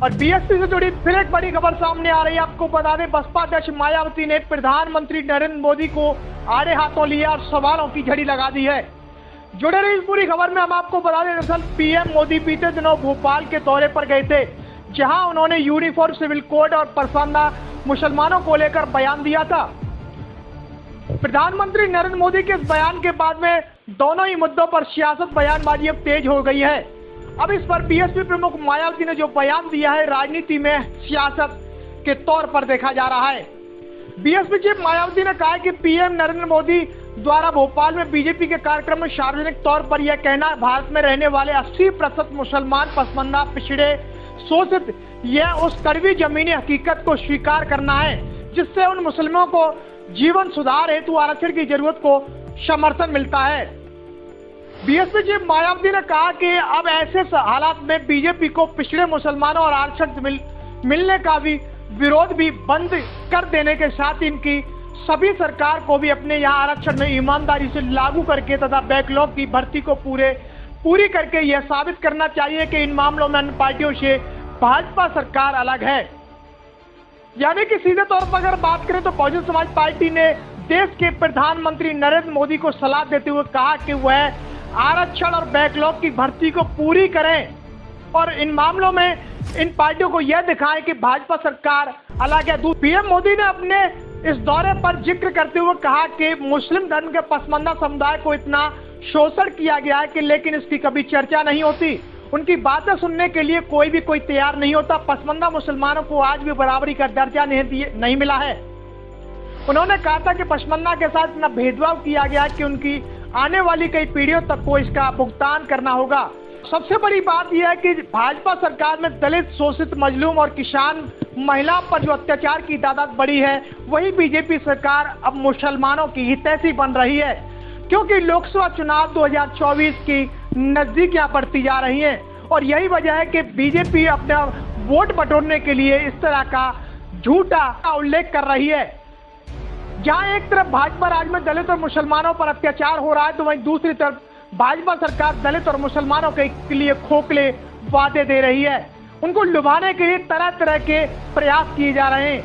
और बीएसपी से जुड़ी फिर एक बड़ी खबर सामने आ रही है। आपको बता दें, बसपा अध्यक्ष मायावती ने प्रधानमंत्री नरेंद्र मोदी को आड़े हाथों लिया और सवालों की झड़ी लगा दी है। जुड़े रही इस पूरी खबर में हम आपको बता दें, दरअसल पीएम मोदी बीते दिनों भोपाल के दौरे पर गए थे, जहां उन्होंने यूनिफॉर्म सिविल कोड और पसंदीदा मुसलमानों को लेकर बयान दिया था। प्रधानमंत्री नरेंद्र मोदी के इस बयान के बाद में दोनों ही मुद्दों पर सियासत बयानबाजी अब तेज हो गई है। अब इस पर बीएसपी प्रमुख मायावती ने जो बयान दिया है, राजनीति में सियासत के तौर पर देखा जा रहा है। बीएसपी चीफ मायावती ने कहा कि पीएम नरेंद्र मोदी द्वारा भोपाल में बीजेपी के कार्यक्रम में सार्वजनिक तौर पर यह कहना, भारत में रहने वाले 80% मुसलमान पसमानदा, पिछड़े, शोषित, यह उस कड़वी जमीनी हकीकत को स्वीकार करना है जिससे उन मुसलमानों को जीवन सुधार हेतु आरक्षण की जरूरत को समर्थन मिलता है। बीएसपी चीफ मायावती ने कहा कि अब ऐसे हालात में बीजेपी को पिछड़े मुसलमानों और आरक्षण मिलने का भी विरोध भी बंद कर देने के साथ इनकी सभी सरकार को भी अपने यहाँ आरक्षण में ईमानदारी से लागू करके तथा बैकलॉग की भर्ती को पूरी करके यह साबित करना चाहिए कि इन मामलों में अन्य पार्टियों से भाजपा सरकार अलग है। यानी कि सीधे तौर पर अगर बात करें तो बहुजन समाज पार्टी ने देश के प्रधानमंत्री नरेंद्र मोदी को सलाह देते हुए कहा कि वह आरक्षण और बैकलॉग की भर्ती को पूरी करें और इन मामलों में इन पार्टियों को यह दिखाएं कि भाजपा सरकार अलग है। पीएम मोदी ने अपने इस दौरे पर जिक्र करते हुए कहा कि मुस्लिम धर्म के पसमानदा समुदाय को इतना शोषण किया गया है कि लेकिन इसकी कभी चर्चा नहीं होती। उनकी बातें सुनने के लिए कोई तैयार नहीं होता। पसमानदा मुसलमानों को आज भी बराबरी का दर्जा नहीं मिला है। उन्होंने कहा था कि पसमानदा के साथ इतना भेदभाव किया गया कि उनकी आने वाली कई पीढ़ियों तक को इसका भुगतान करना होगा। सबसे बड़ी बात यह है कि भाजपा सरकार में दलित, शोषित, मजलूम और किसान, महिलाओं पर जो अत्याचार की तादाद बढ़ी है, वही बीजेपी सरकार अब मुसलमानों की हितैषी बन रही है, क्योंकि लोकसभा चुनाव 2024 की नजदीकियां बढ़ती जा रही हैं और यही वजह है कि बीजेपी अपना वोट बटोरने के लिए इस तरह का झूठा उल्लेख कर रही है। जहां एक तरफ भाजपा राज्य में दलित और मुसलमानों पर अत्याचार हो रहा है, तो वहीं दूसरी तरफ भाजपा सरकार दलित और मुसलमानों के लिए खोखले वादे दे रही है। उनको लुभाने के लिए तरह तरह के प्रयास किए जा रहे हैं।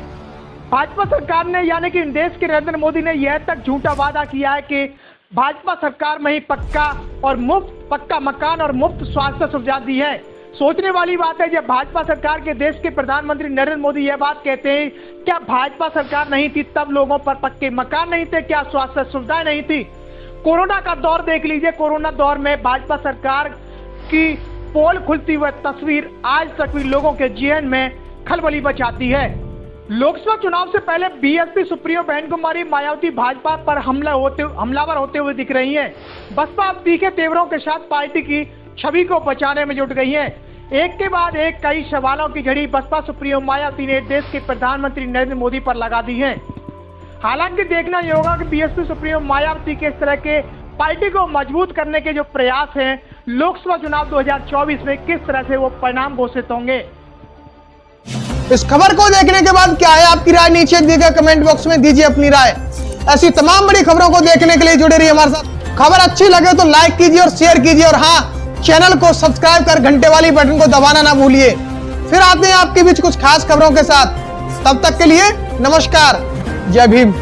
भाजपा सरकार ने यानी कि देश के नरेंद्र मोदी ने यह तक झूठा वादा किया है कि भाजपा सरकार में ही पक्का मकान और मुफ्त स्वास्थ्य सुविधा दी है। सोचने वाली बात है, जब भाजपा सरकार के देश के प्रधानमंत्री नरेंद्र मोदी यह बात कहते हैं, क्या भाजपा सरकार नहीं थी तब लोगों पर पक्के मकान नहीं थे? क्या स्वास्थ्य सुविधाएं नहीं थी? कोरोना का दौर देख लीजिए। कोरोना दौर में भाजपा सरकार की पोल खुलती हुई तस्वीर आज तक भी लोगों के जीवन में खलबली मचाती है। लोकसभा चुनाव से पहले बीएसपी सुप्रीमो बहन कुमारी मायावती भाजपा पर हमलावर होते हुए दिख रही हैं। बसपा अब तीखे तेवरों के साथ पार्टी की छवि को बचाने में जुट गई है। एक के बाद एक कई सवालों की झड़ी बसपा सुप्रीमो मायावती ने देश के प्रधानमंत्री नरेंद्र मोदी पर लगा दी है। हालांकि देखना यह होगा कि बीएसपी सुप्रीमो मायावती के इस तरह के पार्टी को मजबूत करने के जो प्रयास हैं, लोकसभा चुनाव 2024 में किस तरह से वो परिणाम घोषित होंगे। इस खबर को देखने के बाद क्या है आपकी राय? नीचे दिए गए कमेंट बॉक्स में दीजिए अपनी राय। ऐसी तमाम बड़ी खबरों को देखने के लिए जुड़े रहिए हमारे साथ। खबर अच्छी लगे तो लाइक कीजिए और शेयर कीजिए और हाँ, चैनल को सब्सक्राइब कर घंटे वाली बटन को दबाना ना भूलिए। फिर आते हैं आपके बीच कुछ खास खबरों के साथ। तब तक के लिए नमस्कार, जय भीम।